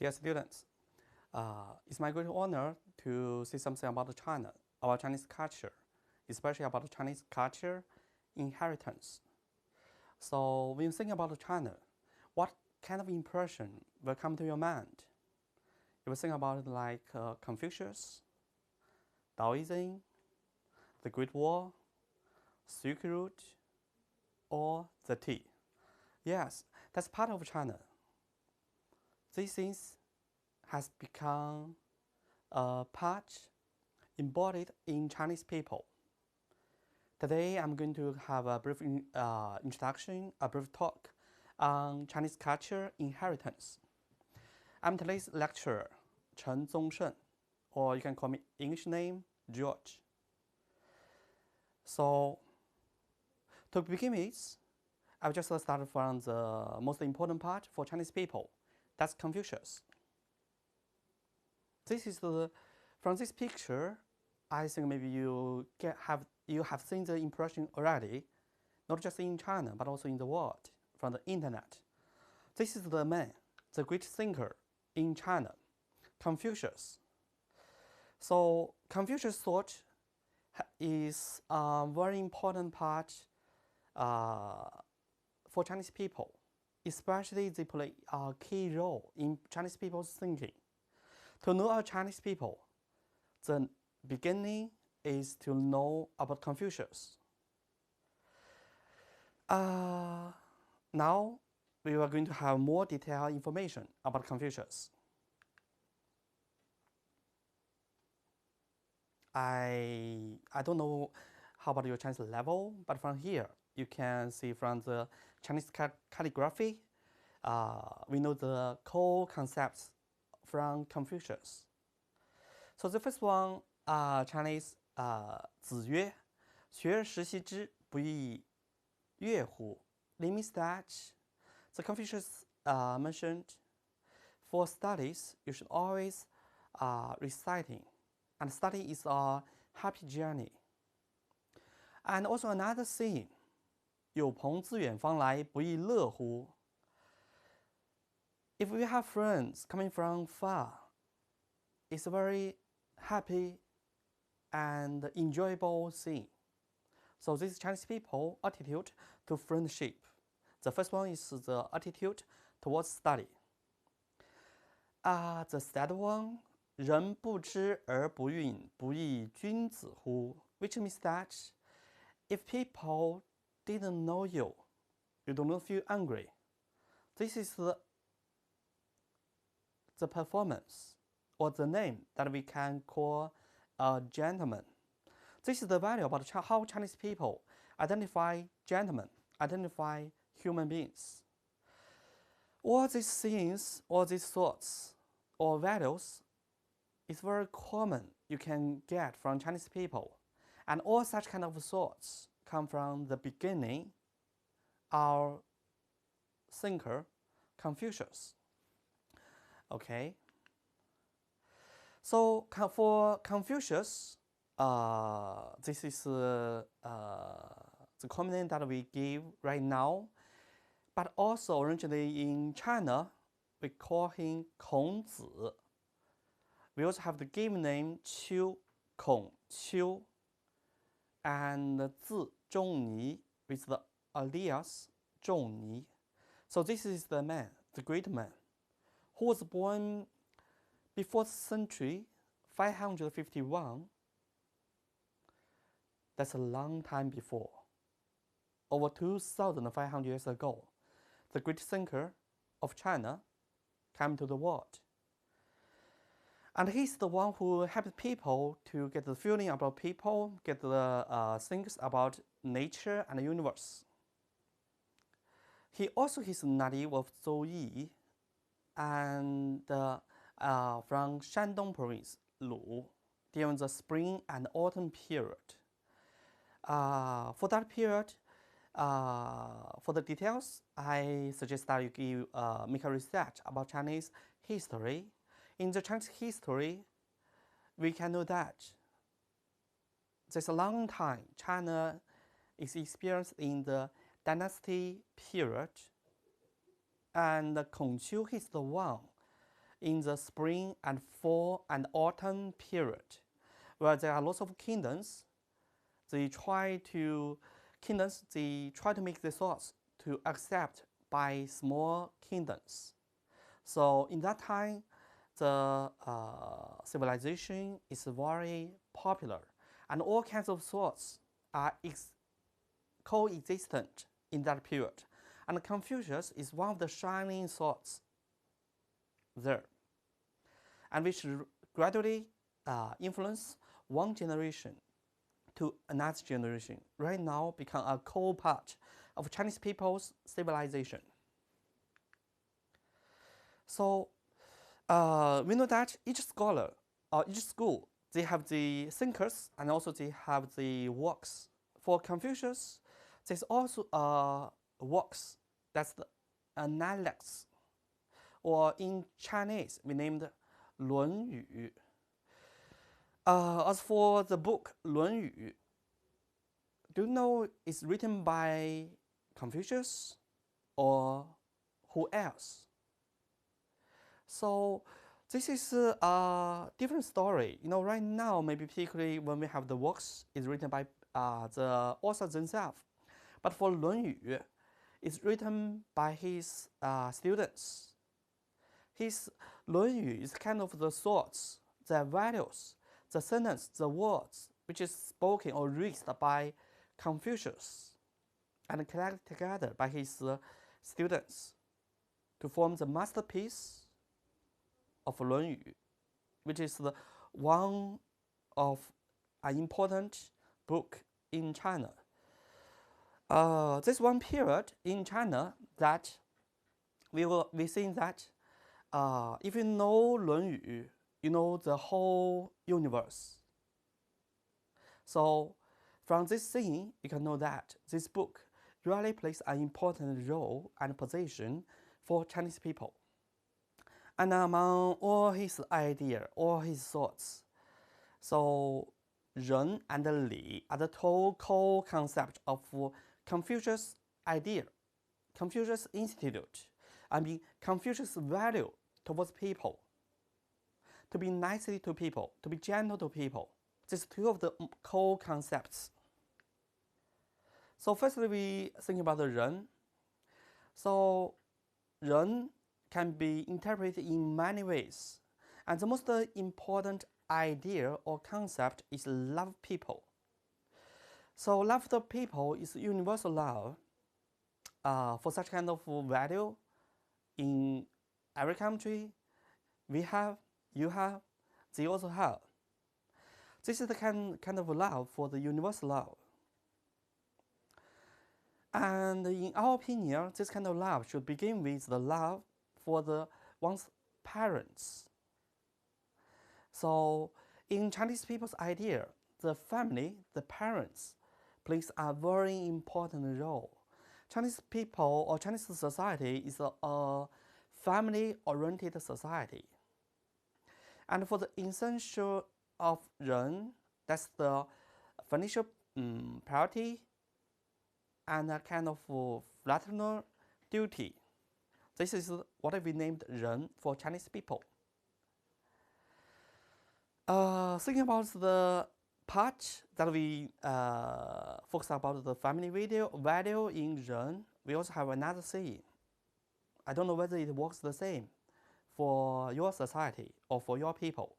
Dear students, it's my great honor to say something about China, about Chinese culture, especially about Chinese culture inheritance. So when you think about China, what kind of impression will come to your mind? You will think about it like Confucius, Taoism, the Great Wall, Silk Route, or the tea. Yes, that's part of China. These things has become a part embodied in Chinese people. Today I'm going to have a brief introduction, a brief talk on Chinese culture inheritance. I'm today's lecturer, Chen Zongsheng, or you can call me English name, George. So, to begin with, I'll just start from the most important part for Chinese people. That's Confucius. This is from this picture. I think maybe you have seen the impression already, not just in China but also in the world from the internet. This is the man, the great thinker in China, Confucius. So Confucius' thought is a very important part for Chinese people, especially they play a key role in Chinese people's thinking. To know our Chinese people, the beginning is to know about Confucius. Now we are going to have more detailed information about Confucius. I don't know how about your Chinese level, but from here you can see from the Chinese calligraphy, we know the core concepts from Confucius. So the first one, Chinese, 子曰，学而时习之，不亦乐乎? It means that the Confucius mentioned, for studies you should always reciting, and study is a happy journey. And also another thing, 有朋自远方来，不亦乐乎? If we have friends coming from far, it's a very happy and enjoyable thing. So this is Chinese people attitude to friendship. The first one is the attitude towards study. The second one, 人不知而不愠，不亦君子乎? Which means that if people didn't know you, you do not feel angry. This is the performance or the name that we can call a gentleman. This is the value about how Chinese people identify gentlemen, identify human beings. All these things, all these thoughts or values is very common you can get from Chinese people. And all such kind of thoughts come from the beginning, our thinker, Confucius. Okay. So for Confucius, this is the common name that we give right now. But also originally in China, we call him Kongzi. We also have the given name Qiu, Kong Qiu, and Zi Zhongni with the alias Zhongni. So this is the man, the great man, who was born before the century 551. That's a long time before. Over 2,500 years ago, the great thinker of China came to the world. And he's the one who helped people to get the feeling about people, get the things about nature and the universe. He also is native of Zhouyi and from Shandong province, Lu, during the spring and autumn period. For that period, for the details, I suggest that you make a research about Chinese history. In the Chinese history, we can know that there's a long time China is experienced in the dynasty period, and Kongqiu is the one in the spring and fall and autumn period, where there are lots of kingdoms. They try to make the thoughts to accept by small kingdoms. So in that time, the civilization is very popular, and all kinds of thoughts are coexistent in that period. And Confucius is one of the shining thoughts there, and which gradually influence one generation to another generation. Right now, become a core part of Chinese people's civilization. So we know that each scholar or each school, they have the thinkers and also they have the works. For Confucius, there's also a works that's the analects, or in Chinese we named 论语. As for the book 论语, do you know it's written by Confucius or who else? So this is a different story. You know, right now, maybe particularly when we have the works, is written by the author themselves. But for 论语, it's written by his students. His 论语 is kind of the thoughts, the values, the sentence, the words, which is spoken or read by Confucius and collected together by his students to form the masterpiece of 论语, which is one of an important book in China. This one period in China that we think that if you know 论语, you know the whole universe. So from this scene, you can know that this book really plays an important role and position for Chinese people. And among all his ideas, all his thoughts, so 仁 and 礼 are the two core concepts of Confucius' idea, Confucius' institute, I mean Confucius' value towards people, to be nicely to people, to be gentle to people. These two of the core concepts. So firstly, we think about the 仁. So 仁 can be interpreted in many ways, and the most important idea or concept is love people. So love the people is universal love. For such kind of value, in every country, we have, you have, they also have. This is the kind of love for the universal love. And in our opinion, this kind of love should begin with the love for one's parents. So in Chinese people's idea, the family, the parents, plays a very important role. Chinese people or Chinese society is a family-oriented society. And for the essential of 仁, that's the financial priority and a kind of fraternal duty. This is what we named 仁 for Chinese people. Thinking about the part that we focus about the family value in 仁, we also have another saying. I don't know whether it works the same for your society or for your people.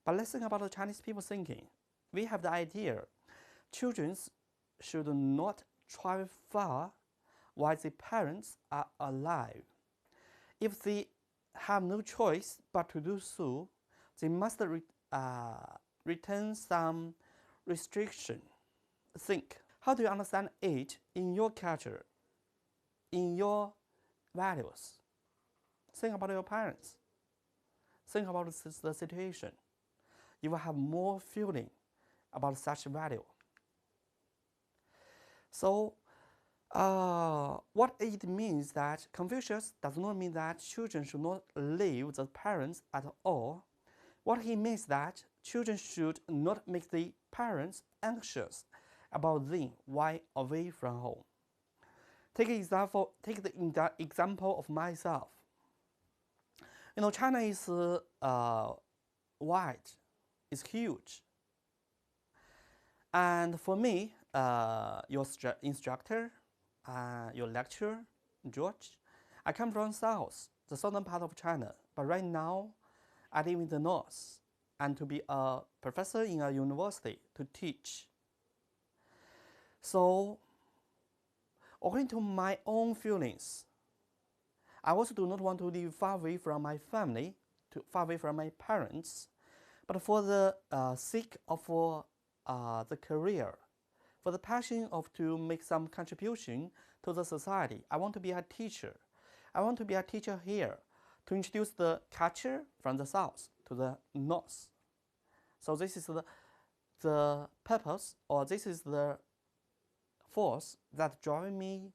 But let's think about the Chinese people thinking. We have the idea children should not travel far while the parents are alive. If they have no choice but to do so, they must retain some restriction. Think, how do you understand it in your culture, in your values? Think about your parents. Think about the situation. You will have more feeling about such value. So, what it means that Confucius does not mean that children should not leave the parents at all. What he means that children should not make the parents anxious about them while away from home. Take the example of myself. China is wide, it's huge. And for me, your instructor, your lecturer, George, I come from south, the southern part of China, but right now I live in the north, and to be a professor in a university to teach. So, according to my own feelings, I also do not want to live far away from my family, far away from my parents, but for the sake of the career, for the passion of to make some contribution to the society, I want to be a teacher. I want to be a teacher here to introduce the culture from the south to the north. So this is the purpose, or this is the force that drives me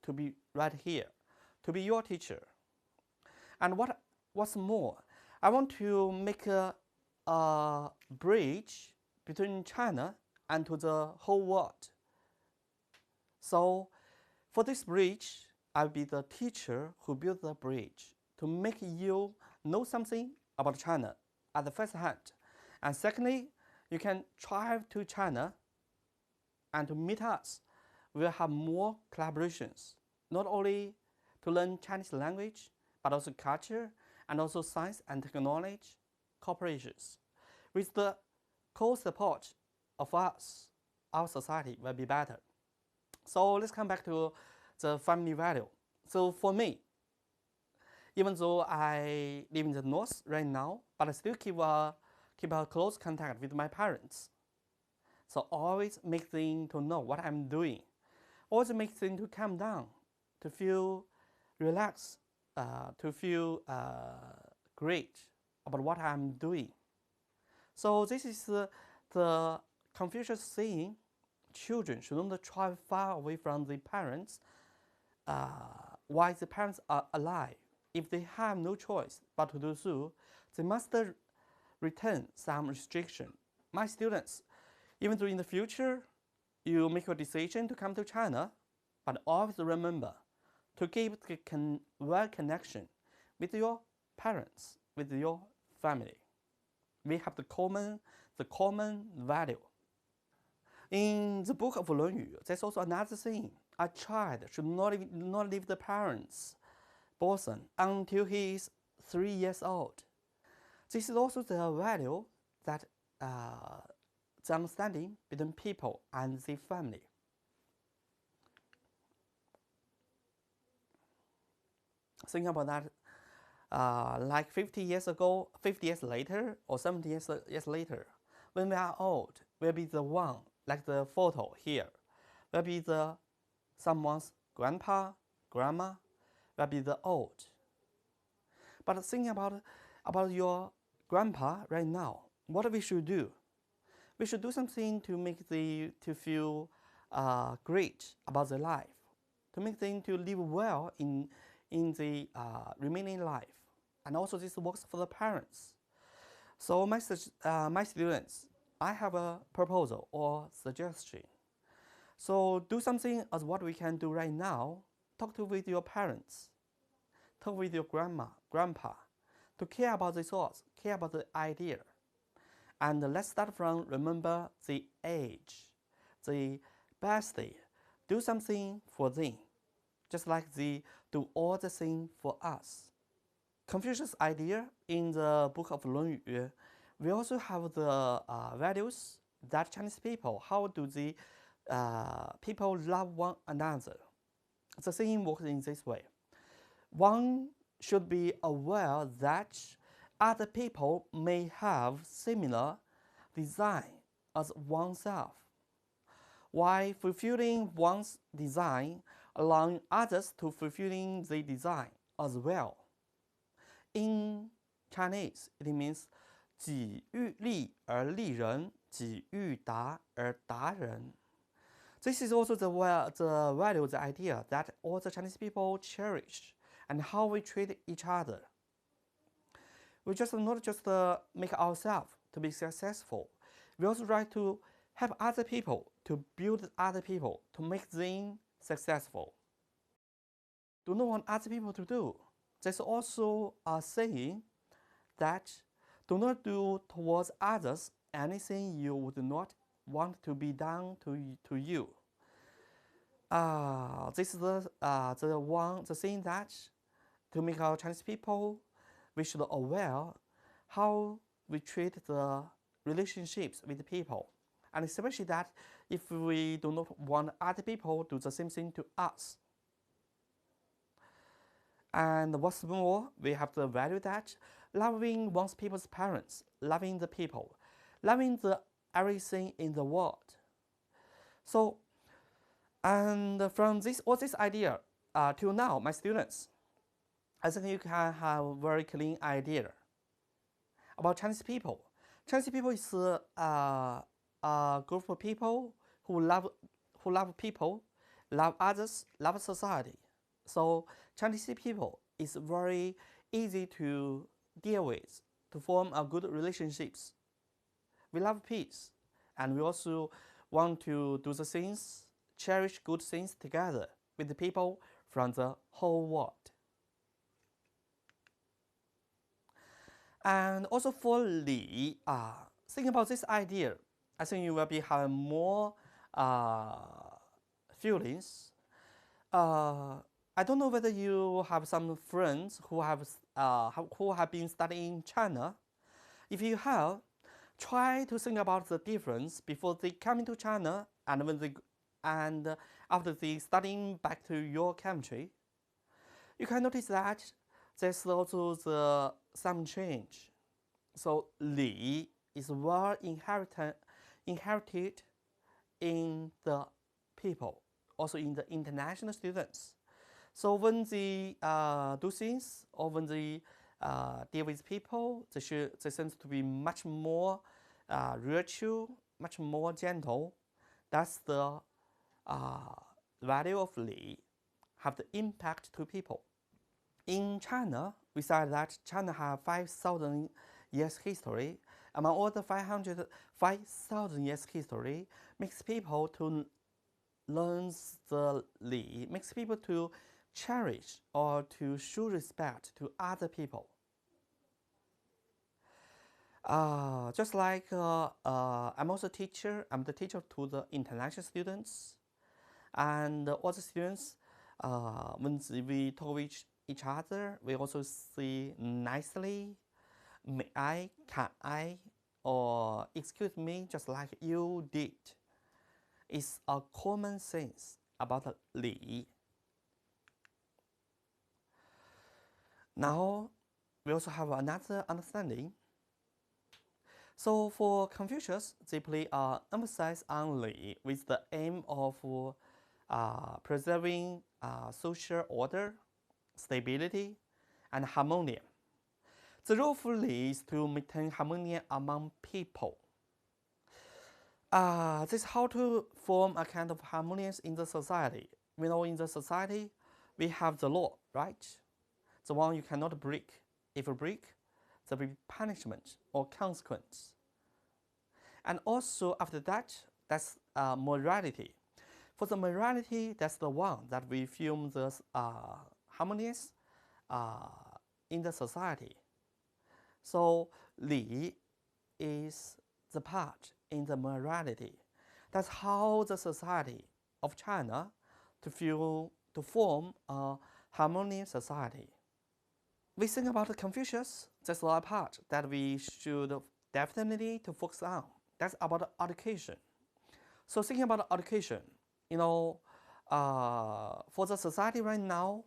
to be right here, to be your teacher. And what's more, I want to make a bridge between China and to the whole world. So for this bridge, I'll be the teacher who built the bridge to make you know something about China at the first hand. And secondly, you can travel to China and to meet us. We'll have more collaborations, not only to learn Chinese language, but also culture and also science and technology cooperations. With the co-support of us, our society will be better. So let's come back to the family value. So for me, even though I live in the north right now, but I still keep a close contact with my parents. So always make them to know what I'm doing. Always make them to calm down, to feel relaxed, to feel great about what I'm doing. So this is the Confucius saying, children should not travel far away from the parents while the parents are alive. If they have no choice but to do so, they must return some restriction. My students, even though in the future you make a decision to come to China, but always remember to keep the well connection with your parents, with your family. We have the common value. In the book of 论语, there's also another thing. A child should not leave the parents' bosom until he is 3 years old. This is also the value that the understanding between people and the family. Think about that. Like 50 years ago, 50 years later, or 70 years later, when we are old, we'll be the one, like the photo here, will be someone's grandpa, grandma, will be the old. But think about your grandpa right now. What we should do? We should do something to make to feel great about their life, to make them to live well in the remaining life. And also this works for the parents. So my students, I have a proposal or suggestion. So do something as what we can do right now. Talk with your parents. Talk with your grandma, grandpa, to care about the thoughts, care about the idea. And let's start from remember the age, the birthday. Do something for them, just like they do all the things for us. Confucius' idea in the book of 论语, we also have the values that Chinese people, how do the people love one another. The saying works in this way. One should be aware that other people may have similar design as oneself, while fulfilling one's design, allowing others to fulfilling the design as well. In Chinese, it means 己欲立而立人，己欲达而达人. This is also the value, the idea that all the Chinese people cherish and how we treat each other. We just not just make ourselves to be successful. We also try to help other people, to build other people, to make them successful. Do not want other people to do. there's also a saying that do not do towards others anything you would not want to be done to you. This is the thing that to make our Chinese people, we should aware how we treat the relationships with people, and especially that if we do not want other people to do the same thing to us. And what's more, we have to value that loving one's people's parents, loving the people, loving the everything in the world. So, and from all this idea till now, my students, I think you can have a very clean idea about Chinese people. Chinese people is a group of people who love people, love others, love society. So Chinese people is very easy to deal with, to form a good relationships. We love peace, and we also want to do the things, cherish good things together with the people from the whole world. And also for Li, thinking about this idea, I think you will be having more feelings. I don't know whether you have some friends who have been studying in China. If you have, try to think about the difference before they come into China and after they studying back to your country. You can notice that there's also some change. So Li is well inherited in the people, also in the international students. So when they do things or when they deal with people, they tend to be much more virtual, much more gentle. That's the value of Li, have the impact to people. In China, we said that China has 5,000 years history. Among all the 5,000 years history, makes people to learn the Li, makes people to cherish or to show respect to other people. Just like I'm also a teacher, I'm the teacher to the international students, and all the students, when we talk with each other, we also say nicely, may I, can I, or excuse me, just like you did. It's a common sense about Li. Now, we also have another understanding. So for Confucius, they place emphasis on Li with the aim of preserving social order, stability, and harmony. The role of Li is to maintain harmony among people. This is how to form a kind of harmonious in the society. We know in the society, we have the law, right? The one you cannot break. If you break, there will be punishment or consequence. And also after that, that's morality. For the morality, that's the one that we feel the harmonious in the society. So Li is the part in the morality. That's how the society of China to form a harmonious society. We think about Confucius, that's the part that we should definitely to focus on. That's about education. So thinking about education, for the society right now,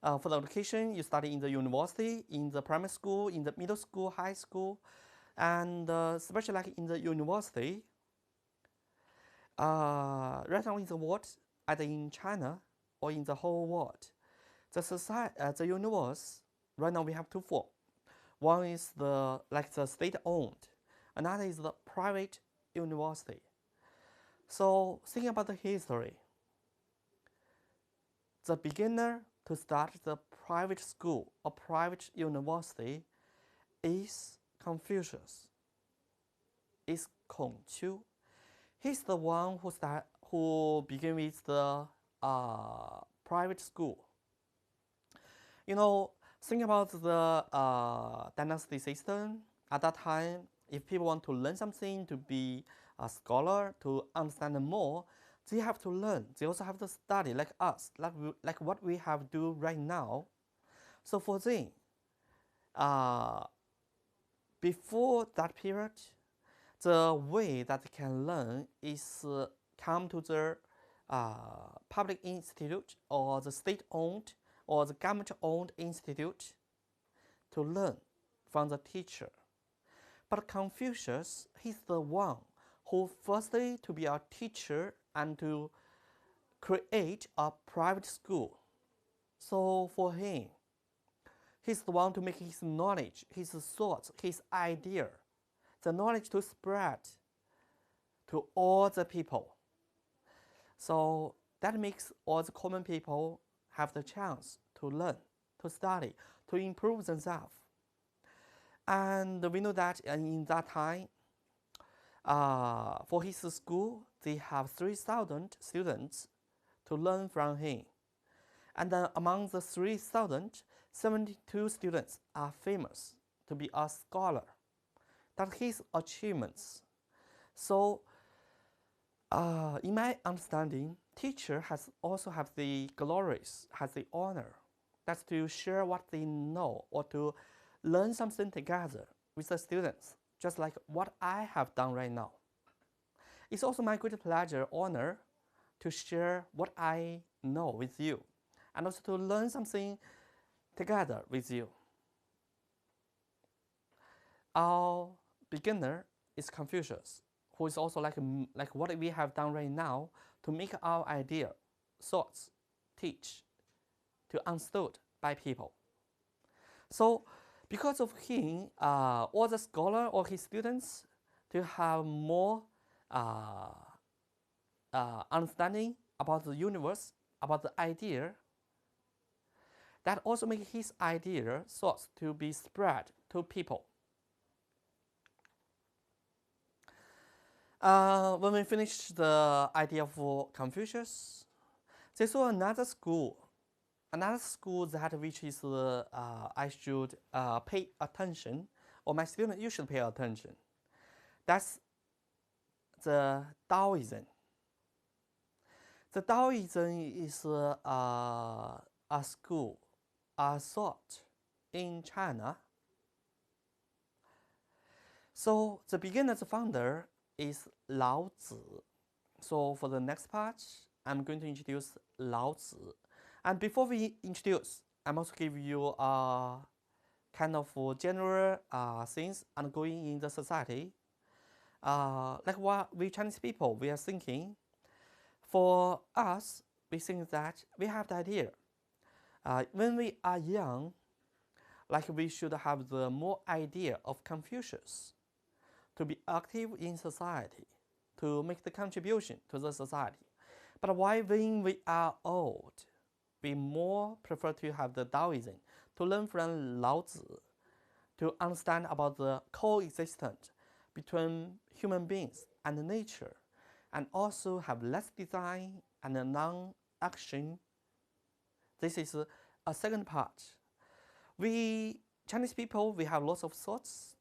for the education, you study in the university, in the primary school, in the middle school, high school, and especially like in the university. Right now in the world, either in China or in the whole world, the universe, right now we have two forms. One is the state-owned, another is the private university. So thinking about the history, the beginner to start the private school or private university is Confucius, is Kongqiu. He's the one who began with the private school. Think about the dynasty system. At that time, if people want to learn something, to be a scholar, to understand more, they have to learn. They also have to study like us, like what we have to do right now. So for them, before that period, the way that they can learn is come to the public institute or the state-owned or the government-owned institute to learn from the teacher. But Confucius, he's the one who firstly to be a teacher and to create a private school. So for him, he's the one to make his knowledge, his thoughts, his idea, the knowledge to spread to all the people. So that makes all the common people have the chance to learn, to study, to improve themselves. And we know that in that time, for his school, they have 3,000 students to learn from him. And then among the 3,000, 72 students are famous to be a scholar. That's his achievements. So, in my understanding, teacher also have the glories, has the honor. That's to share what they know or to learn something together with the students, just like what I have done right now. It's also my great pleasure, honor, to share what I know with you, and also to learn something together with you. Our beginner is Confucius, who is also like what we have done right now to make our idea, thoughts, teach, to understood by people. So because of him, all the scholar or his students to have more understanding about the universe, about the idea, that also make his idea, thoughts to be spread to people. When we finish the idea of Confucius, they saw another school that which is I should pay attention, or my student you should pay attention. That's the Taoism. The Taoism is a school, a thought in China. So the beginner, the founder is Lao Tzu. So for the next part, I'm going to introduce Lao Tzu. And before we introduce, I'm also give you a kind of general things ongoing in the society. Like what we Chinese people, we are thinking. For us, we think that we have the idea. When we are young, like we should have the more idea of Confucius to be active in society, to make the contribution to the society. But why when we are old, we more prefer to have the Taoism, to learn from Lao Tzu, to understand about the coexistence between human beings and nature, and also have less design and non-action. This is a second part. We Chinese people, we have lots of thoughts,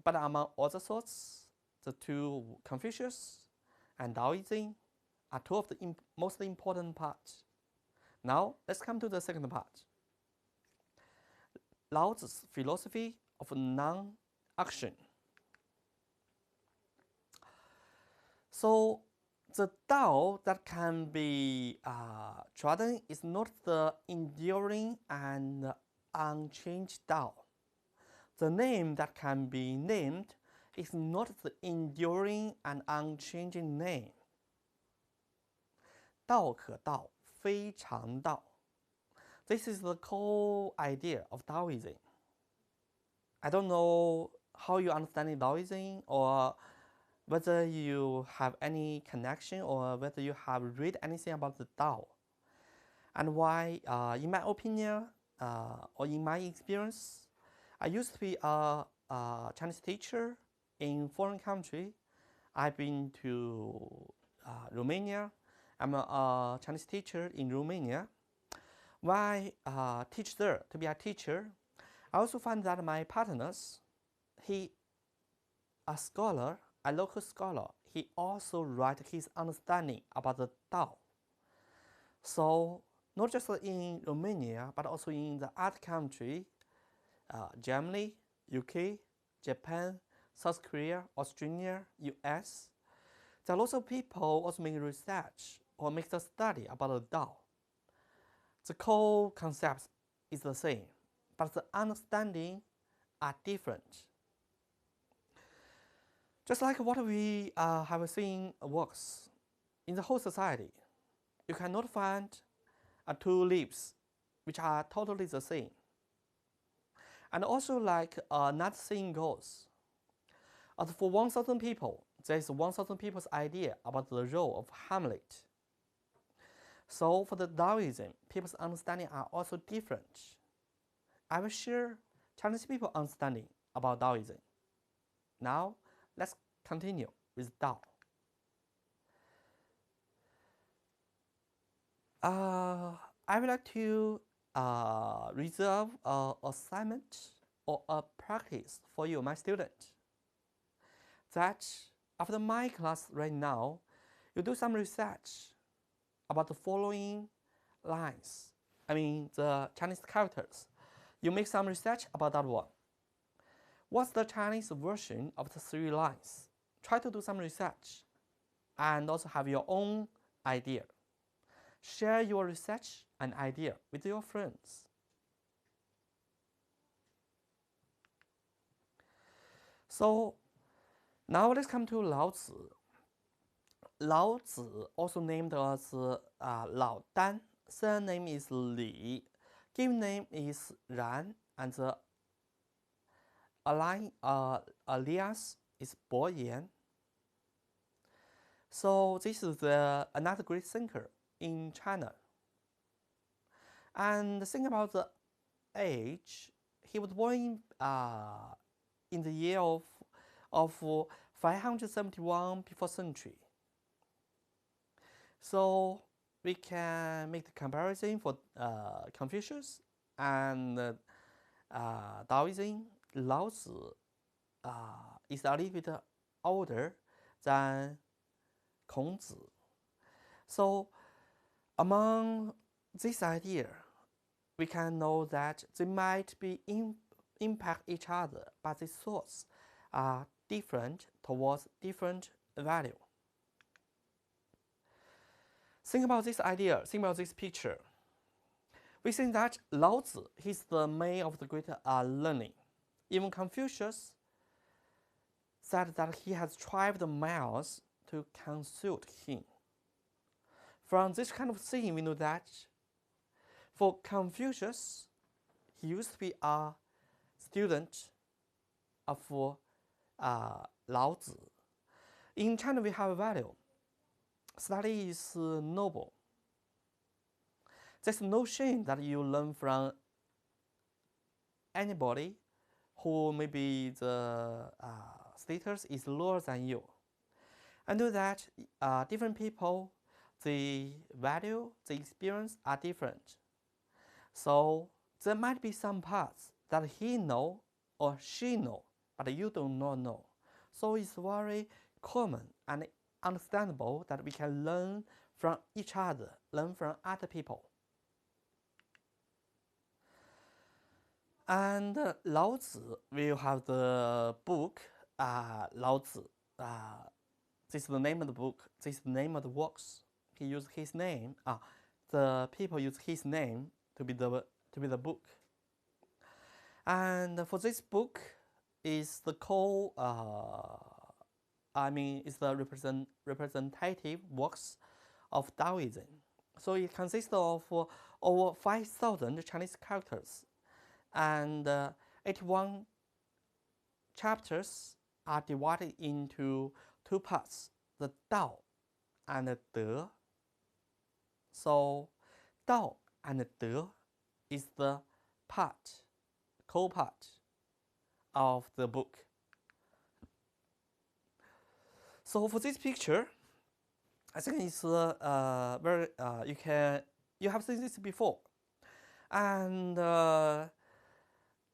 but among all the thoughts, the two Confucius and Taoism are two of the most important parts. Now, let's come to the second part. Lao Tzu's philosophy of non-action. So, the Tao that can be trodden is not the enduring and unchanged Tao. The name that can be named is not the enduring and unchanging name. 道可道，非常道. This is the core idea of Taoism. I don't know how you understand Taoism, or whether you have any connection, or whether you have read anything about the Tao. And why, in my opinion, or in my experience, I used to be a Chinese teacher in foreign country. I've been to Romania. I'm a Chinese teacher in Romania. Why teach there to be a teacher? I also find that my partners, he a scholar, a local scholar, he also write his understanding about the Tao. So not just in Romania, but also in the other country, Germany, UK, Japan, South Korea, Australia, US. There are lots of people also make research or make the study about the Tao. The core concept is the same, but the understanding are different. Just like what we have seen works in the whole society, you cannot find two leaves which are totally the same. And also like another saying goes, for 1,000 people, there is 1,000 people's idea about the role of Hamlet. So for the Taoism, people's understanding are also different. I will share Chinese people understanding about Taoism. Now, let's continue with Tao. I would like to reserve an assignment or a practice for you, my student. That after my class right now, you do some research about the following lines. I mean the Chinese characters. You make some research about that one. What's the Chinese version of the three lines? Try to do some research and also have your own idea. Share your research and idea with your friends. So now let's come to Lao Tzu. Lao Tzu, also named as Lao Dan, surname is Li, given name is Ran, and the alias is Bo Yan. So this is another great thinker in China. And think about the age. He was born in the year of 571 before century. So we can make the comparison for Confucius and Taoism. Lao Tzu is a little bit older than孔子. So among this idea, we can know that they might be impact each other, but the thoughts are different towards different value. Think about this idea, think about this picture. We think that Lao Tzu, he's the man of the great learning. Even Confucius said that he has traveled miles to consult him. From this kind of thing, we know that for Confucius, he used to be a student of Lao Tzu. In China, we have a value. Study is noble. There's no shame that you learn from anybody who maybe the status is lower than you. I know that different people, the value, the experience are different. So there might be some parts that he know or she know, but you do not know. So it's very common and understandable that we can learn from each other, learn from other people. And Lao Tzu will have the book, Lao Tzu. This is the name of the book, this is the name of the works. He used his name, the people use his name to be the book. And for this book is the it's the representative works of Taoism. So it consists of over 5,000 Chinese characters, and 81 chapters are divided into two parts, the Tao and the De. So Tao and De is the core part of the book. So for this picture, I think it's very you have seen this before, and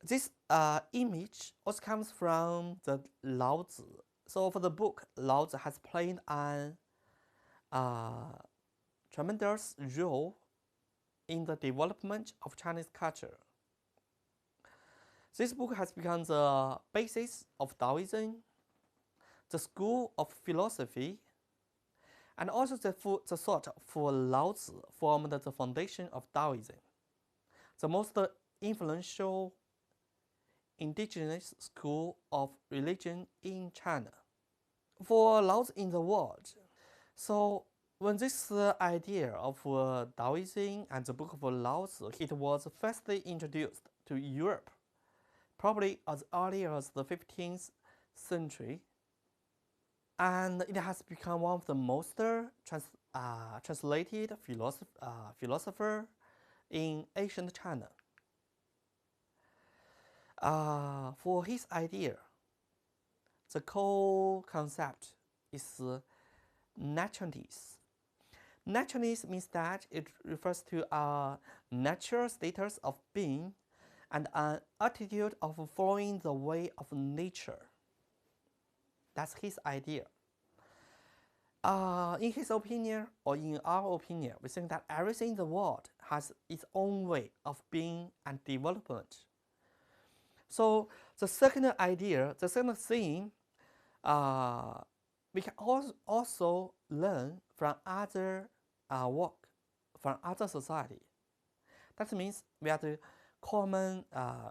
This image also comes from the Lao Tzu. So for the book, Lao Tzu has played an tremendous role in the development of Chinese culture. This book has become the basis of Taoism, the school of philosophy, and also the thought for Lao Tzu formed the foundation of Taoism, the most influential indigenous school of religion in China. For Lao Tzu in the world, so when this idea of Taoism and the book of Lao Tzu, it was firstly introduced to Europe, probably as early as the 15th century, and it has become one of the most translated philosopher in ancient China. For his idea, the core concept is naturalness. Naturalness means that it refers to a natural status of being and an attitude of following the way of nature. That's his idea. In his opinion, or in our opinion, we think that everything in the world has its own way of being and development. So the second idea, the second thing, we can also learn from other work, from other society. That means we are the common,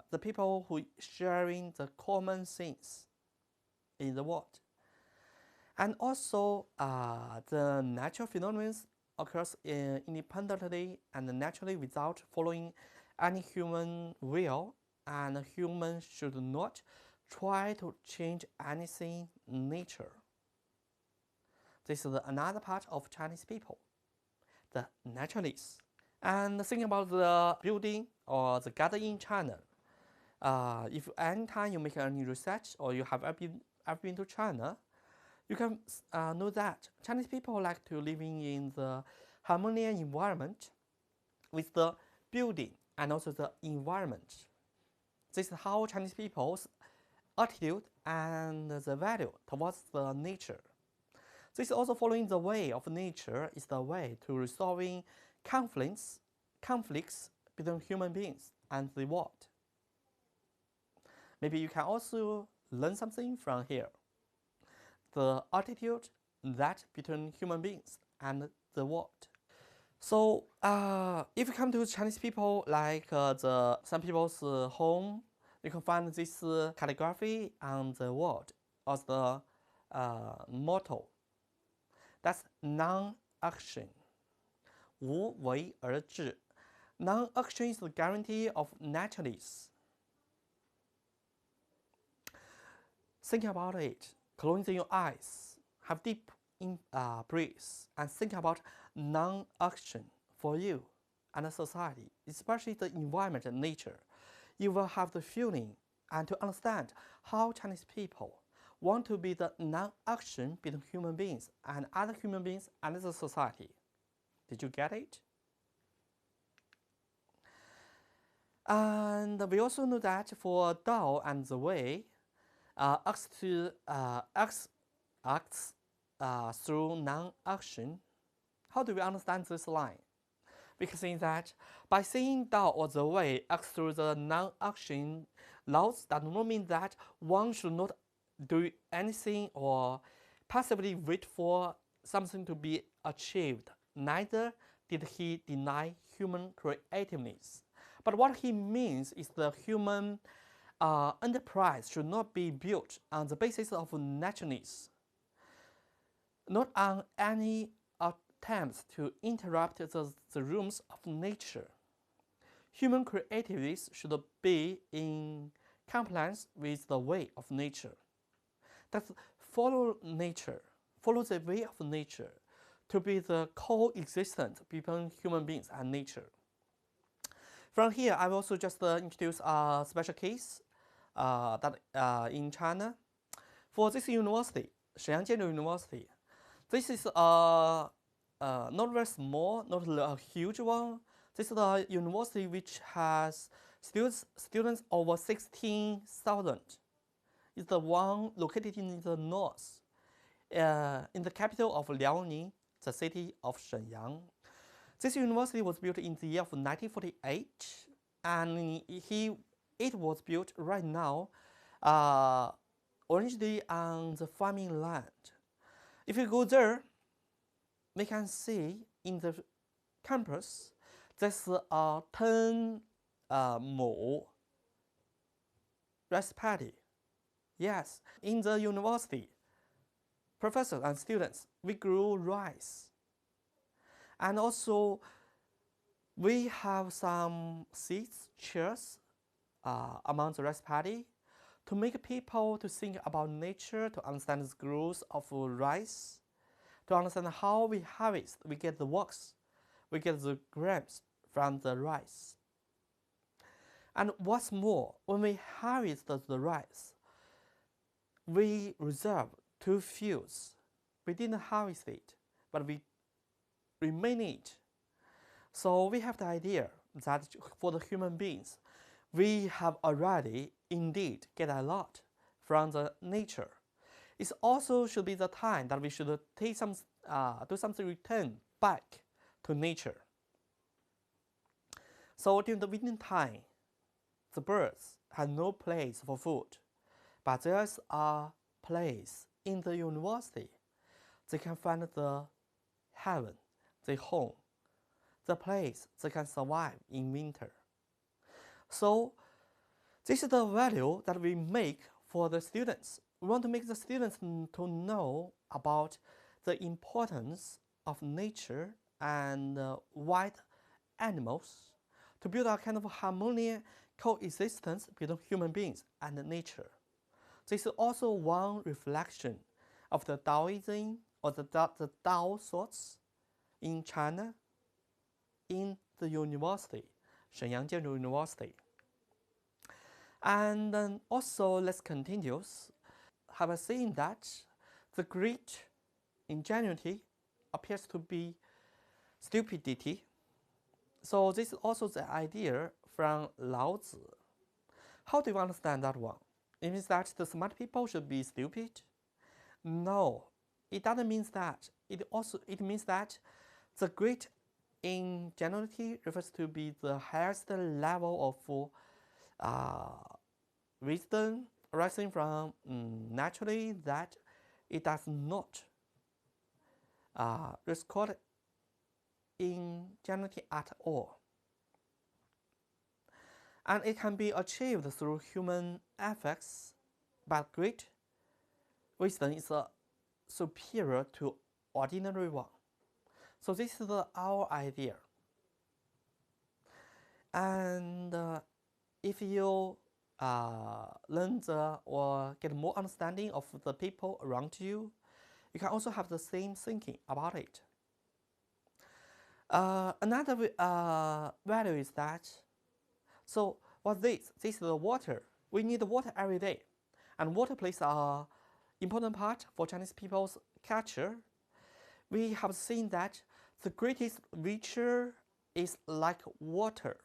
the people who sharing the common things in the world. And also, the natural phenomena occurs independently and naturally without following any human will, and humans should not try to change anything in nature. This is another part of Chinese people, the naturalists. And thinking about the building or the garden in China, if anytime you make any research or you have ever been to China, you can know that Chinese people like to living in the harmonious environment with the building and also the environment. This is how Chinese people's attitude and the value towards the nature. This is also following the way of nature is the way to resolving conflicts between human beings and the world. Maybe you can also learn something from here. The attitude that between human beings and the world. So if you come to Chinese people, like some people's home, you can find this calligraphy on the wall as the motto. That's non-action, 无为而治. Non-action is the guarantee of naturalness. Think about it. Closing your eyes, have deep breaths, and think about non-action for you and the society, especially the environment and nature. You will have the feeling and to understand how Chinese people want to be the non-action between human beings and other human beings and the society. Did you get it? And we also know that for Tao and the Way, acts through non-action. How do we understand this line? We can say that by saying Tao or the Way acts through the non-action, laws does not mean that one should not do anything or passively wait for something to be achieved. Neither did he deny human creativeness. But what he means is the human enterprise should not be built on the basis of naturalness, not on any attempts to interrupt the rules of nature. Human creativeness should be in compliance with the way of nature. That follow nature, follow the way of nature to be the coexistence between human beings and nature. From here, I will also just introduce a special case that in China. For this university, Shenyang University, this is not very small, not a huge one. This is a university which has Students over 16,000 is the one located in the north, in the capital of Liaoning, the city of Shenyang. This university was built in the year of 1948, and it was built right now, originally on the farming land. If you go there, we can see in the campus there's a 10 mo rice paddy. Yes, in the university, professors and students, we grew rice. And also, we have some seats, chairs among the rice paddy to make people to think about nature, to understand the growth of rice, to understand how we harvest, we get the works, we get the grams from the rice. And what's more, when we harvest the rice, we reserve 2 fields. We didn't harvest it, but we remain it. So we have the idea that for the human beings, we have already indeed get a lot from the nature. It also should be the time that we should take some, do something return back to nature. So during the winter time, the birds have no place for food, but there's a place in the university. They can find the heaven, the home, the place they can survive in winter. So this is the value that we make for the students. We want to make the students to know about the importance of nature and wild animals, to build a kind of harmonious coexistence between human beings and nature. This is also one reflection of the Taoism or the Tao thoughts in China, in the university, Shenyang University. And then also, let's continue. Have a saying that the great ingenuity appears to be stupidity. So this is also the idea from Lao Tzu. How do you understand that one? It means that the smart people should be stupid? No, it doesn't mean that. It means that the great ingenuity refers to be the highest level of wisdom arising from naturally that it does not record ingenuity at all. And it can be achieved through human efforts, but great wisdom is superior to ordinary one. So this is our idea. And if you learn or get more understanding of the people around you, you can also have the same thinking about it. Another value is that, so what's this? This is the water. We need water every day. And water plays an important part for Chinese people's culture. We have seen that the greatest virtue is like water.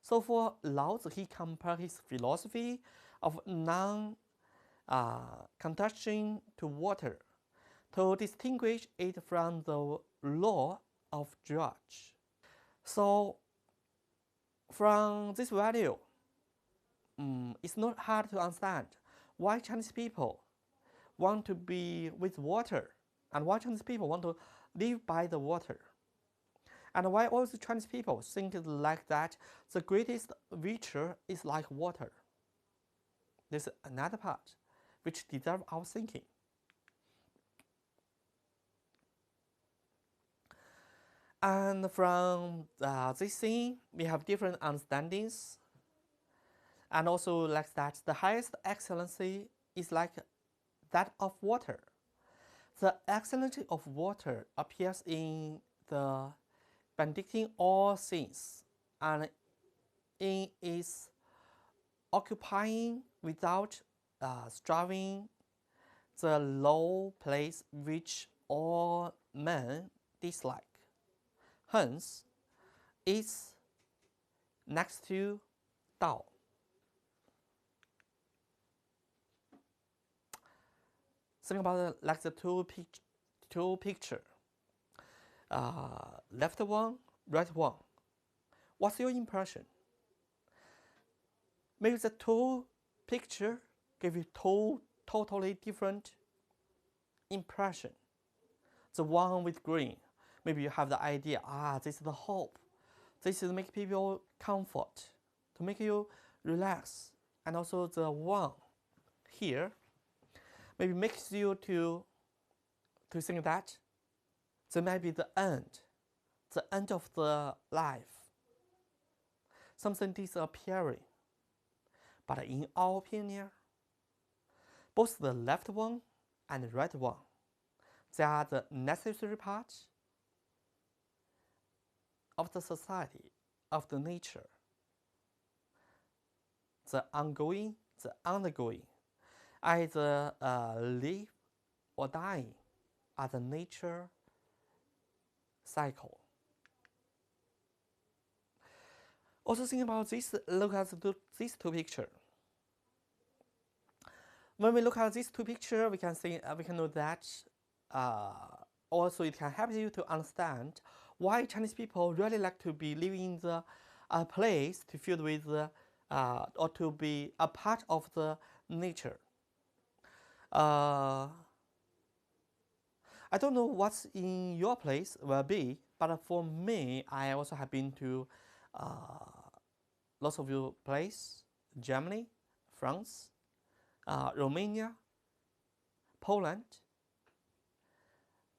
So for Lao Tzu, he compared his philosophy of non-contaction to water to distinguish it from the law of judge. So from this value, it's not hard to understand why Chinese people want to be with water and why Chinese people want to live by the water. And why all the Chinese people think like that the greatest virtue is like water. This is another part which deserves our thinking. And from this thing, we have different understandings. And also like that, the highest excellency is like that of water. The excellency of water appears in the benedicting all things and in its occupying without striving the low place which all men dislike. Hence, it's next to Dao. Think about like the two picture. Left one, right one. What's your impression? Maybe the two picture give you two totally different impression. The one with green, maybe you have the idea, this is the hope. This is make people comfort, to make you relax. And also the one here, maybe makes you to think that there might be the end of the life. Something disappearing. But in our opinion, both the left one and the right one, they are the necessary part of the society, of the nature. The ongoing, the undergoing, either live or dying, are the nature cycle. Also think about this, look at these two pictures. When we look at these two pictures, we can know that also it can help you to understand why Chinese people really like to be living in the place to feel with or to be a part of the nature. I don't know what's in your place will be, but for me, I also have been to lots of your places: Germany, France, Romania, Poland,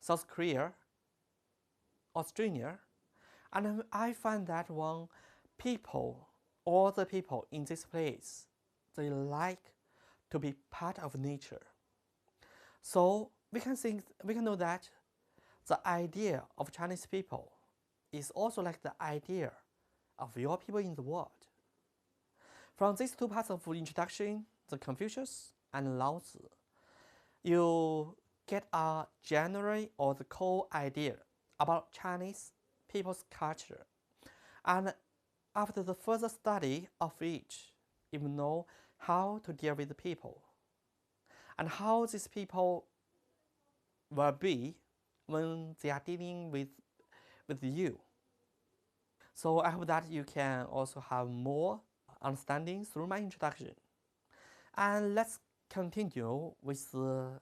South Korea, Australia, and I find that all the people in this place, they like to be part of nature. So we can know that the idea of Chinese people is also like the idea of your people in the world. From these two parts of introduction, the Confucius and Lao Tzu, you get a general or the core idea about Chinese people's culture. And after the further study of each, you know how to deal with the people and how these people will be when they are dealing with you. So I hope that you can also have more understanding through my introduction. And let's continue with the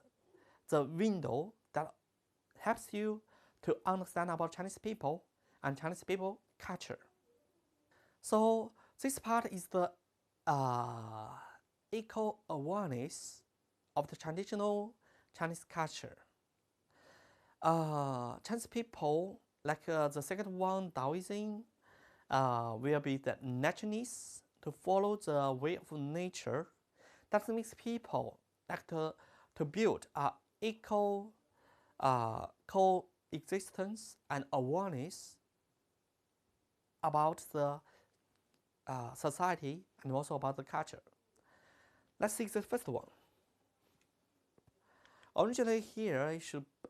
window that helps you to understand about Chinese people and Chinese people culture. So this part is the eco-awareness of the traditional Chinese culture. Chinese people, like the second one, Taoism, will be the naturalness, to follow the way of nature. That makes people like to build a coexistence and awareness about the society and also about the culture. Let's see the first one. Originally here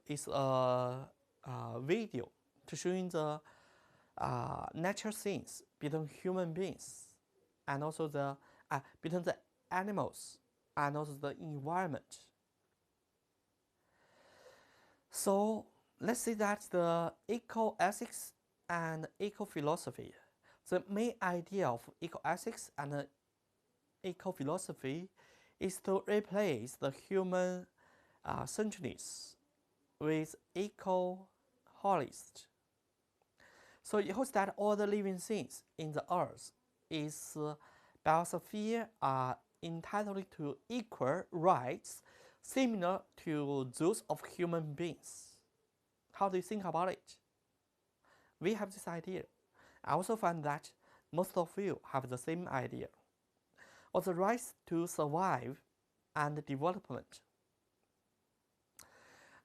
is a video to showing the natural scenes between human beings and also the between the animals and also the environment. So let's see that the eco-ethics and eco-philosophy. The main idea of eco-ethics and eco-philosophy is to replace the human centeredness with eco-holism. So it holds that all the living things in the earth is biosphere are entitled to equal rights similar to those of human beings. How do you think about it? We have this idea. I also find that most of you have the same idea, or the right to survive and development.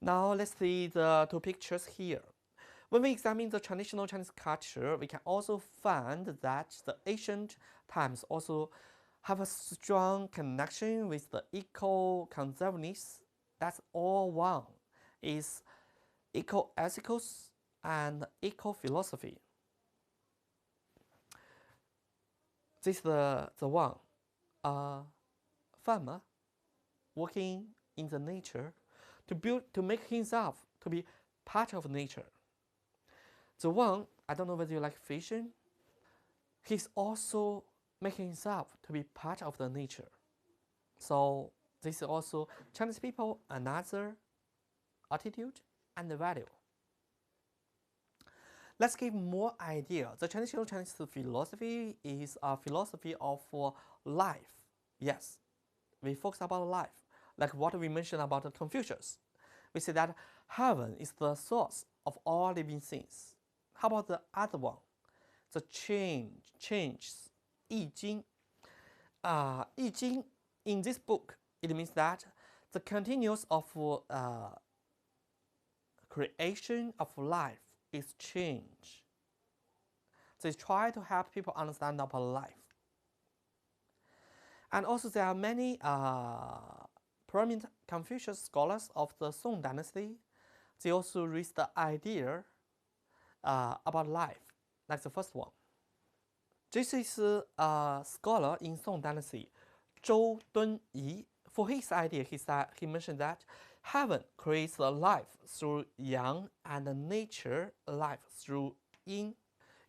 Now let's see the two pictures here. When we examine the traditional Chinese culture, we can also find that the ancient times also have a strong connection with the eco-conservativeness. That's all one is eco-ethicals and eco-philosophy. This is the one, farmer working in the nature to make himself to be part of nature. The one, I don't know whether you like fishing, he's also making himself to be part of the nature. So this is also Chinese people another attitude and value. Let's give more idea. The traditional Chinese philosophy is a philosophy of life. Yes, we focus about life, like what we mentioned about Confucius. We say that heaven is the source of all living things. How about the other one? The changes, 易经. 易经 in this book, it means that the continuous of creation of life is change. They try to help people understand about life. And also there are many prominent Confucius scholars of the Song Dynasty. They also raised the idea about life, like the first one. This is a scholar in Song Dynasty, Zhou Dunyi. For his idea, he mentioned that heaven creates life through yang and nature life through yin.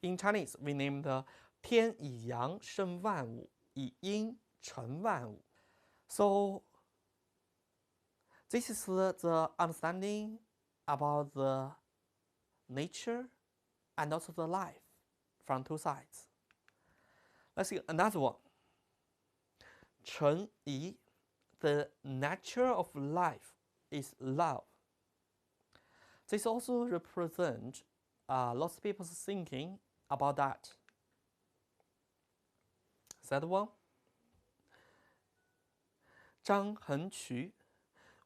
In Chinese, we name the 天以阳生万物，以阴成万物. So this is the understanding about the nature and also the life from two sides. Let's see another one. 诚宜, the nature of life is love. This also represents lots of people's thinking about that. Third one. 张衡渠,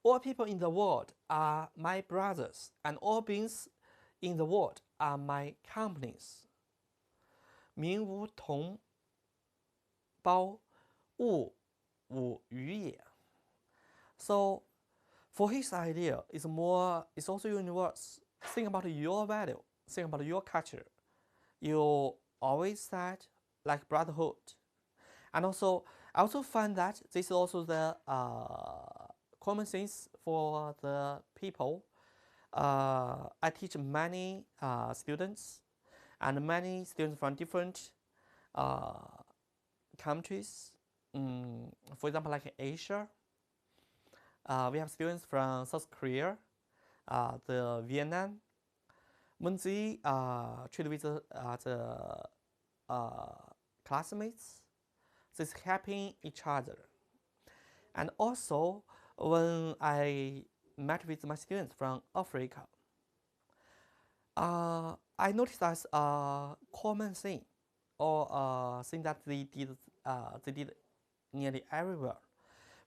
all people in the world are my brothers, and all beings in the world are my companies. 民无同胞，物无余也. So, for his idea, it's also universe. Think about your value. Think about your culture. You always said like brotherhood, and also I also find that this is also the common things for the people. I teach many students, and many students from different countries. For example, like Asia, we have students from South Korea, the Vietnam. When they treat with the classmates, they helping each other. And also, when I met with my students from Africa, I noticed that's a common thing, or a thing that they did nearly everywhere.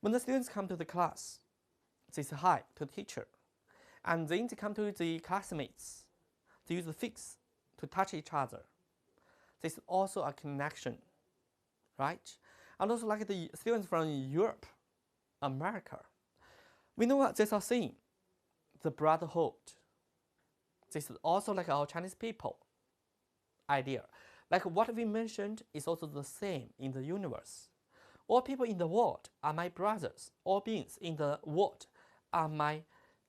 When the students come to the class, they say hi to the teacher, and then they come to the classmates. They use the fists to touch each other. This is also a connection, right? And also like the students from Europe, America, we know what there's a saying, the brotherhood. This is also like our Chinese people idea. Like what we mentioned is also the same in the universe. All people in the world are my brothers. All beings in the world are my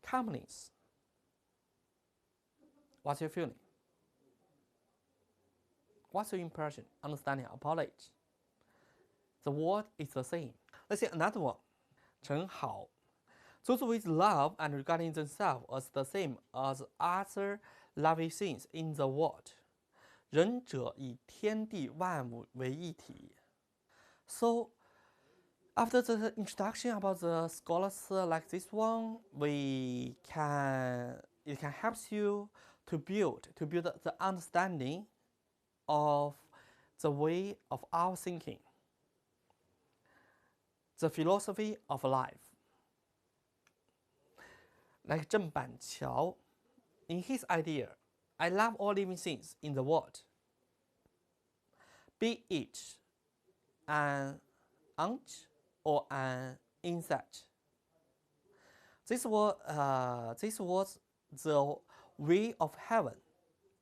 companies. What's your feeling? What's your impression, understanding about it? The word is the same. Let's see another one. 诚好. Those with love and regarding themselves as the same as other lovely things in the world. 仁者以天地万物为一体. So, after the introduction about the scholars like this one, it can help you to build the understanding of the way of our thinking, the philosophy of life. Like Zheng Banqiao, in his idea, I love all living things in the world, be it an ant or an insect. This was the way of heaven,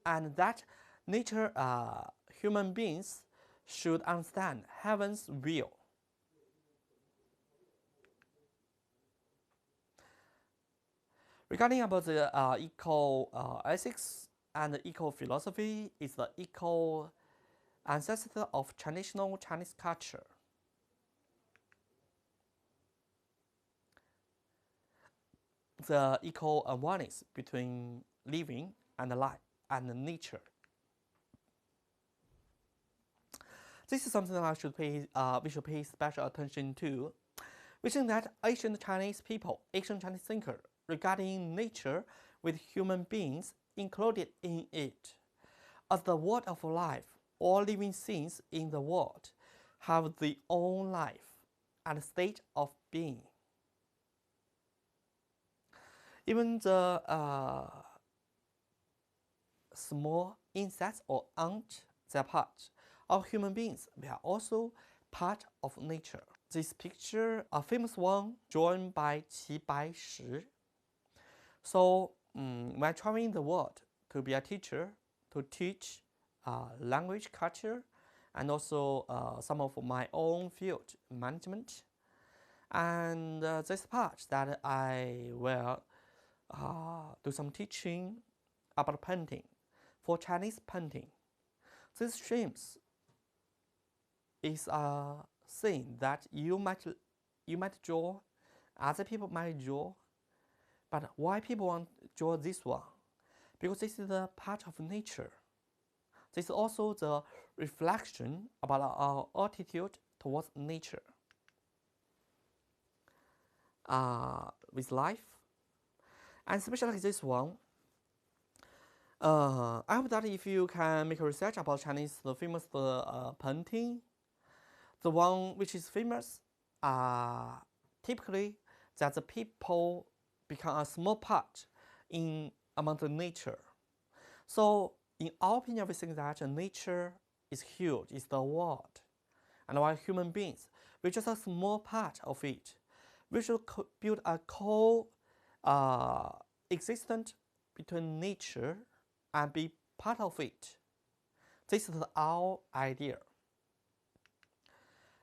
and that nature, human beings should understand heaven's will. Regarding about the eco-ethics and eco-philosophy, is the eco-ancestor of traditional Chinese culture. The eco-awareness between living and life and nature. This is something that we should pay special attention to. We think that ancient Chinese people, ancient Chinese thinker, regarding nature with human beings included in it. As the world of life, all living things in the world have their own life and state of being. Even the small insects or ants, they are part of human beings. They are also part of nature. This picture, a famous one, drawn by Qi Baishi. So, when traveling the world to be a teacher, to teach language, culture, and also some of my own field, management. And this part that I will do some teaching about painting, for Chinese painting. This streams is a thing that you might draw, other people might draw, but why people want to draw this one? Because this is the part of nature. This is also the reflection about our attitude towards nature. With life, and especially like this one. I hope that if you can make a research about Chinese the famous painting, the one which is famous, typically that the people become a small part among the nature. So in our opinion, we think that nature is huge, is the world, and while human beings, we're just a small part of it. We should build a co-existence between nature and be part of it. This is our idea.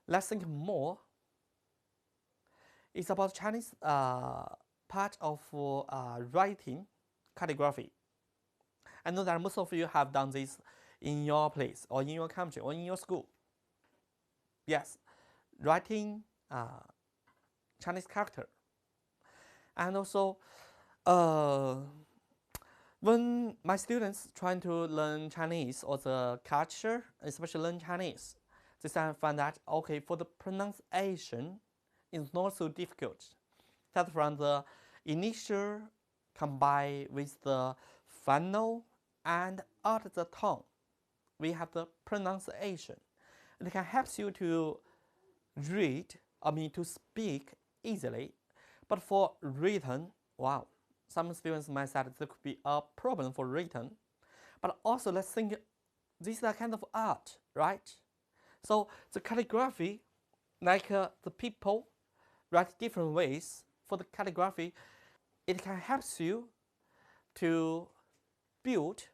Let's think more. It's about Chinese part of writing, calligraphy. I know that most of you have done this in your place or in your country or in your school. Yes, writing Chinese character. And also, when my students trying to learn Chinese or the culture, especially learn Chinese, they find that, okay, for the pronunciation, it's not so difficult. That from the initial combined with the final and out the tongue, we have the pronunciation. It can help you to read, to speak easily. But for written, wow, some students might say there could be a problem for written. But also let's think, this is a kind of art, right? So the calligraphy, like the people write different ways. For the calligraphy, it can help you to build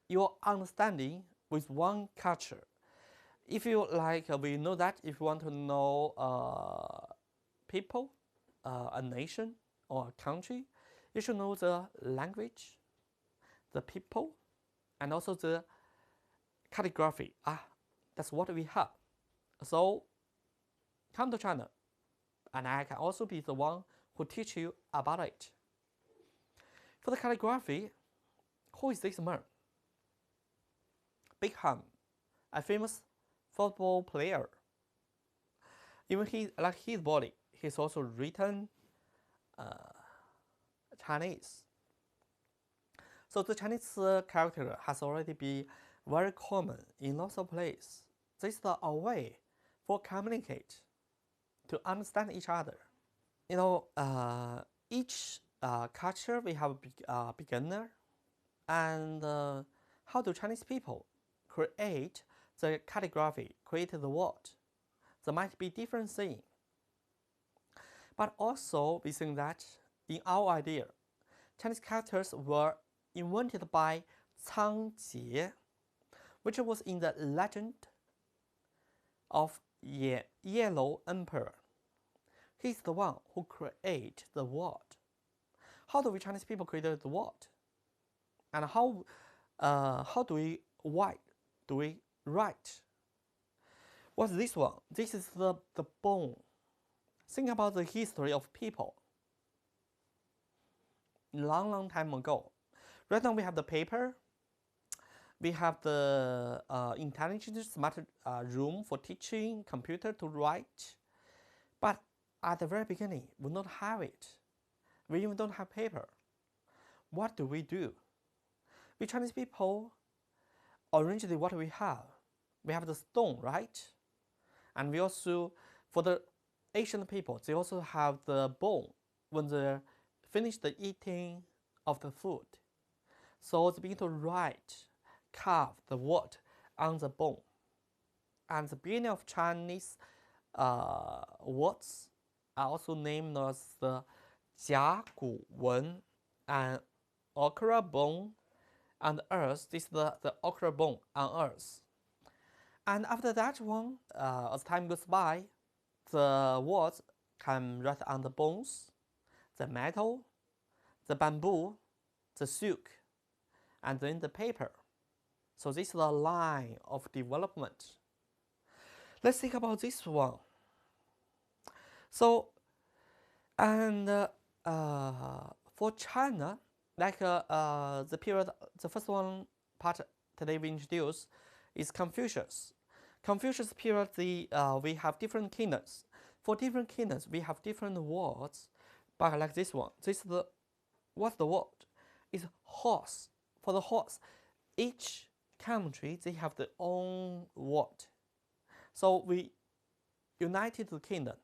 your understanding with one culture. If you like, we know that if you want to know people, a nation or a country, you should know the language, the people, and also the calligraphy. That's what we have. So come to China, and I can also be the one who teach you about it. For the calligraphy, who is this man? Beckham, a famous football player. Even his body, he's also written Chinese. So the Chinese character has already been very common in lots of places. This is a way for communicate, to understand each other. Each culture we have a beginner, and how do Chinese people create the calligraphy, create the word? There might be different things. But also we think that in our idea, Chinese characters were invented by Cangjie, which was in the legend of Yellow Emperor. He's the one who created the word. How do we Chinese people create the word? And how do we write? What's this one? This is the bone. Think about the history of people. Long time ago. Right now we have the paper. We have the intelligent smart room for teaching, computer to write. But at the very beginning, we don't have it. We even don't have paper. What do? We Chinese people, originally what we have the stone, right? And we also, for the Asian people, they also have the bone when they finish the eating of the food. So they begin to carve the word on the bone. And the beginning of Chinese words are also named as the 甲骨文 and ochre bone and earth. This is the ochre bone on earth. And after that one, as time goes by, the words can write on the bones, the metal, the bamboo, the silk, and then the paper. So this is the line of development. Let's think about this one. So, and for China, like the period, the first one part today we introduced is Confucius. Confucius period, we have different kingdoms. For different kingdoms, we have different words. But like this one, what's the word? It's horse. For the horse, each country they have their own word. So we united the kingdom,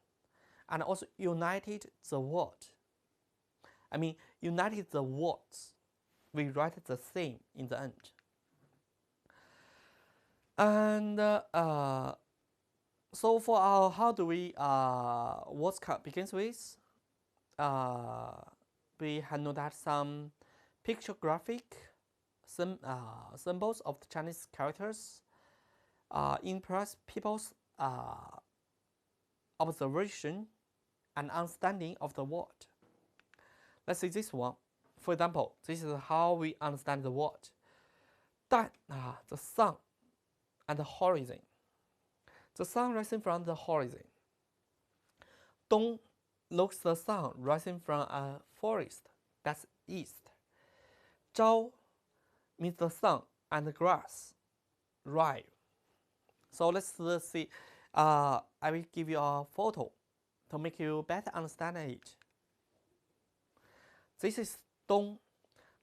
and also united the word. I mean, united the words. We write the same in the end. And so for our, how do we words begins with? We know that some pictographic symbols of the Chinese characters impress people's observation and understanding of the word. Let's see this one. For example, this is how we understand the word. 但 the sun and the horizon. The sun rising from the horizon. 东 looks the sun rising from a forest. That's east. 朝 means the sun and the grass. Right. So let's see. I will give you a photo to make you better understand it. This is Dong.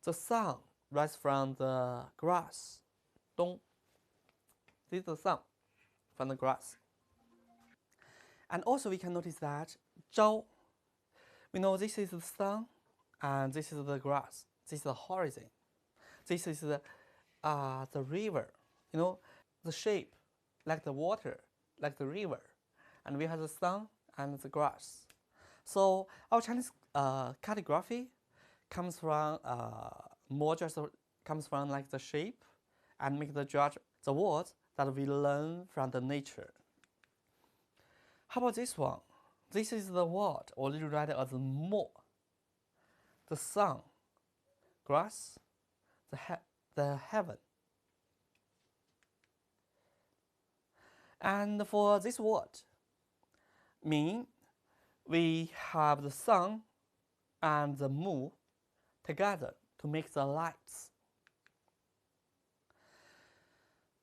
The sun rises from the grass. Dong. This is the sun from the grass. And also we can notice that Zhao. We know this is the sun and this is the grass. This is the horizon. This is the river. You know, the shape like the water, like the river. And we have the sun and the grass. So our Chinese calligraphy comes from more just comes from like the shape and make the judge the words that we learn from the nature. How about this one? This is the word, or you write it as mo. The sun, grass, the heaven. And for this word, mean we have the sun and the moon together to make the lights.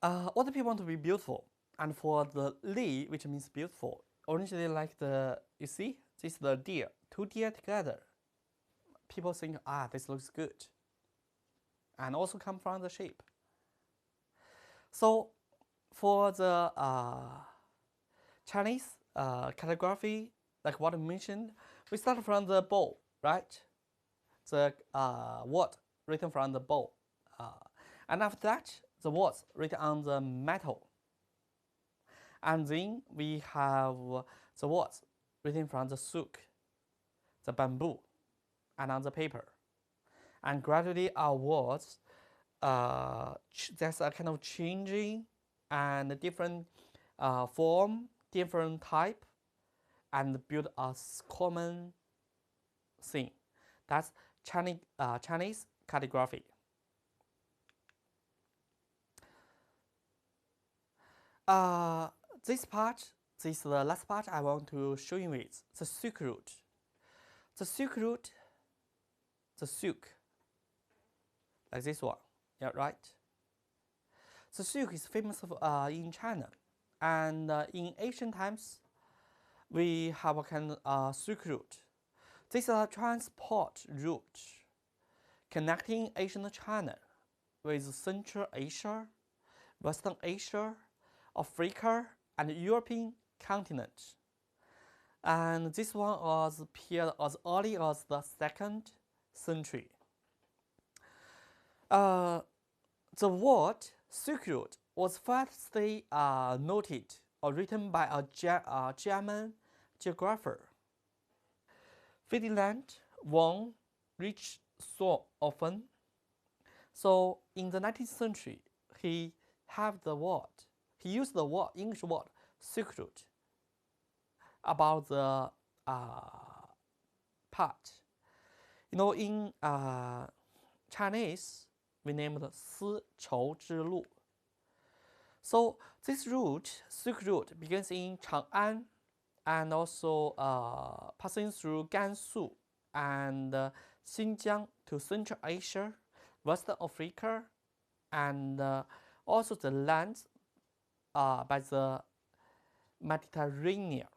All the people want to be beautiful, and for the li, which means beautiful, originally like you see, this is the deer, two deer together. People think, this looks good, and also come from the shape. So for the Chinese calligraphy, like what I mentioned, we start from the bow, right? The word written from the bow. And after that, the words written on the metal. And then we have the words written from the silk, the bamboo, and on the paper. And gradually our words, there's a kind of changing and different form different type and build a common thing. That's Chinese calligraphy. This is the last part I want to show you is the Silk Route. The Silk Route, the silk, like this one, yeah, right? The silk is famous in China, and in ancient times, we have a kind of Silk Route. This is a transport route connecting ancient China with Central Asia, Western Asia, Africa, and European continent. And this one was appeared as early as the 2nd century. The word Silk Road was firstly noted or written by a German geographer, Ferdinand von Richthofen. So in the 19th century, he used the English word Silk Road about the part. In Chinese, we named it 丝绸之路. So this route, Silk Route, begins in Chang'an and also passing through Gansu and Xinjiang to Central Asia, Western Africa, and also the lands by the Mediterranean.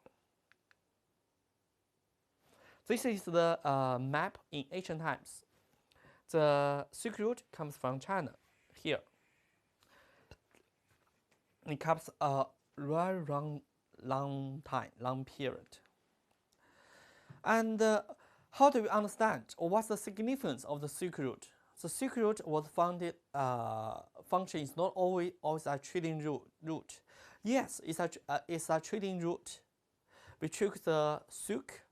This is the map in ancient times. The Silk Route comes from China here. It covers a very long period. And how do we understand, or what's the significance of the Silk Route? The Silk Route was founded, function is not always a trading route. Yes, it's a trading route. We took the silk,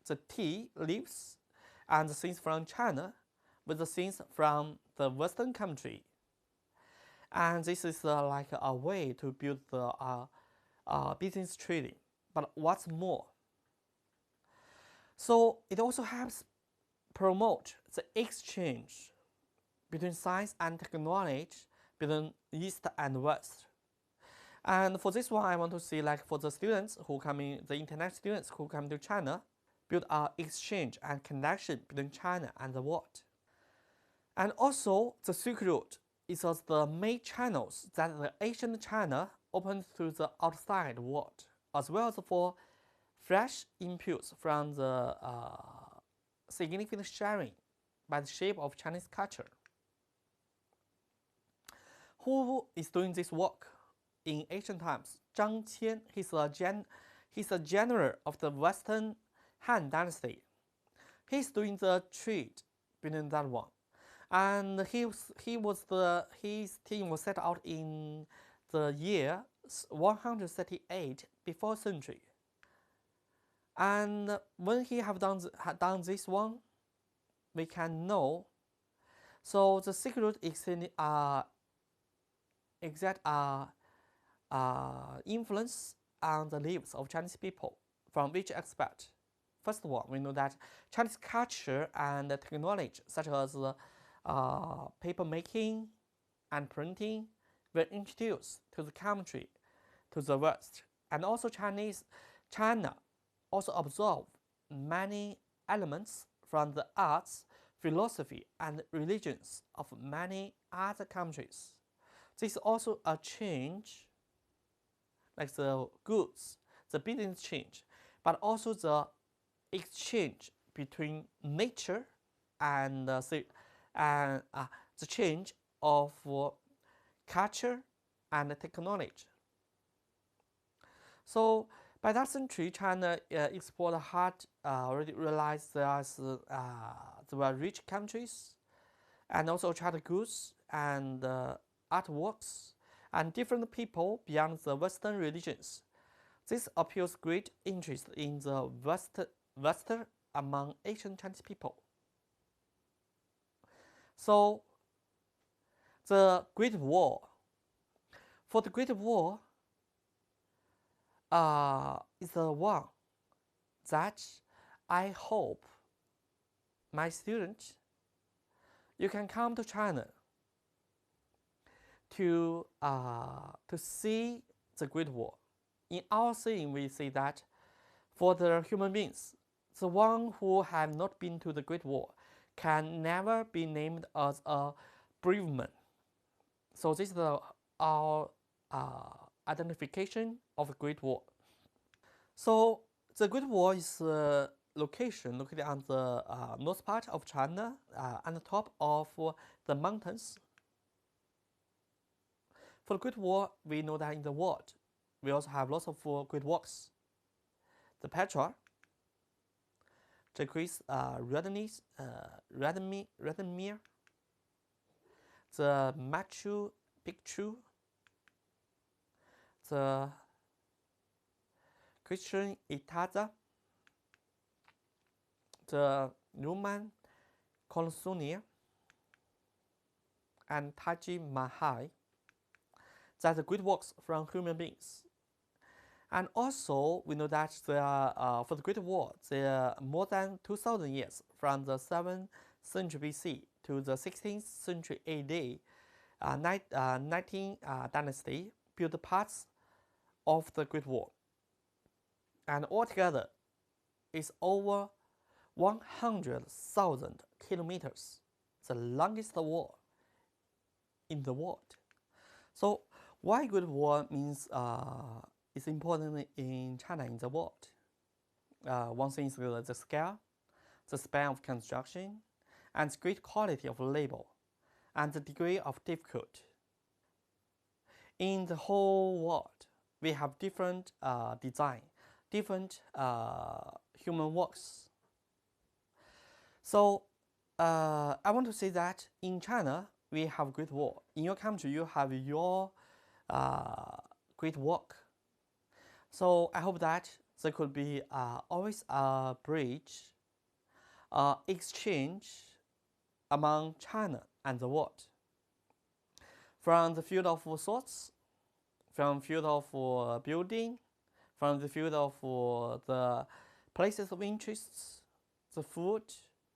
the tea leaves, and the things from China with the things from the Western country. And this is like a way to build the business trading. But what's more? So it also helps promote the exchange between science and technology between East and West. And for this one, I want to see, like, for the students who come in, the international students who come to China, build an exchange and connection between China and the world. And also, the Silk Route is the main channels that the ancient China opened to the outside world, as well as for fresh inputs from the significant sharing by the shape of Chinese culture. Who is doing this work in ancient times? Zhang Qian, he's a general of the Western Han Dynasty. He's doing the trade between that one. And his team was set out in the year 138 before century. And when he had done this one, we can know. So the Silk Route exact influence on the lives of Chinese people from which aspect? First of all, we know that Chinese culture and technology such as paper making and printing were introduced to the country, to the West. And also China also absorbed many elements from the arts, philosophy, and religions of many other countries. This is also a change, like the goods, the business change, but also the exchange between nature and the change of culture and technology. So by that century, China exported hard, already realized there were rich countries, and also China goods and artworks, and different people beyond the Western religions. This appeals great interest in the Western among Asian Chinese people. So the Great War. For the Great War, is the one that I hope my students, you can come to China to see the Great War. In our saying, we say that for the human beings, the one who have not been to the Great War can never be named as a brave man. So this is our identification of the Great War. So the Great War is located on the north part of China, on the top of the mountains. For the Great War, we know that in the world, we also have lots of great works. The Petra, the Great Radomir, the Machu Picchu, the Christian Itaza, the Roman Colosseum, and Taj Mahal. That's great works from human beings. And also, we know that for the Great War, there are more than 2,000 years from the 7th century BC to the 16th century AD, 19th dynasty built parts of the Great War. And altogether, it's over 100,000 kilometers, the longest war in the world. So why Great War means is important in China, in the world? One thing is the scale, the span of construction, and the great quality of labor, and the degree of difficulty. In the whole world, we have different design, different human works. So I want to say that in China, we have Great War. In your country, you have your great work. So I hope that there could be always a bridge, exchange among China and the world. From the field of thoughts, from the field of building, from the field of the places of interests, the food,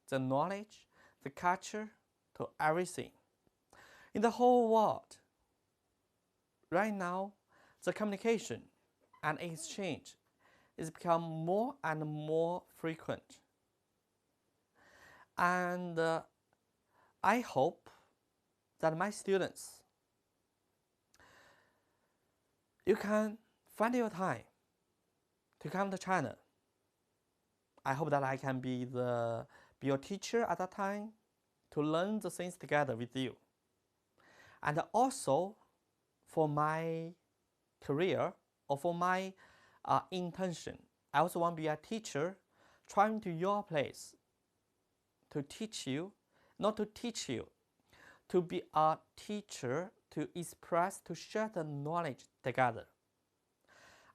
the knowledge, the culture, to everything. In the whole world, right now, the communication and exchange is become more and more frequent. And I hope that my students, you can find your time to come to China. I hope that I can be your teacher at that time to learn the things together with you. And also, for my career or for my intention, I also want to be a teacher, trying to your place to teach you, not to teach you, to be a teacher, to express, to share the knowledge together.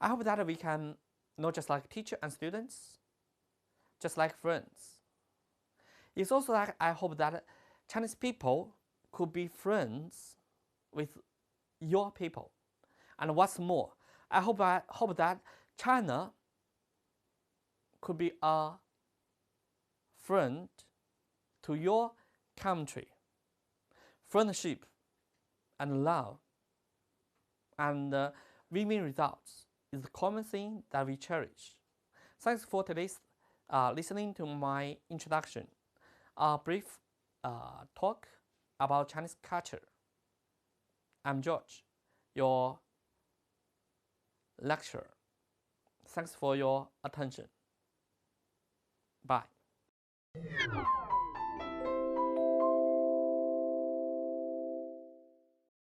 I hope that we can not just like teacher and students, just like friends. It's also like I hope that Chinese people could be friends with your people. And what's more, I hope that China could be a friend to your country. Friendship and love and win-win results is the common thing that we cherish. Thanks for today's listening to my introduction, a brief talk about Chinese culture. I'm George, your lecturer. Thanks for your attention. Bye.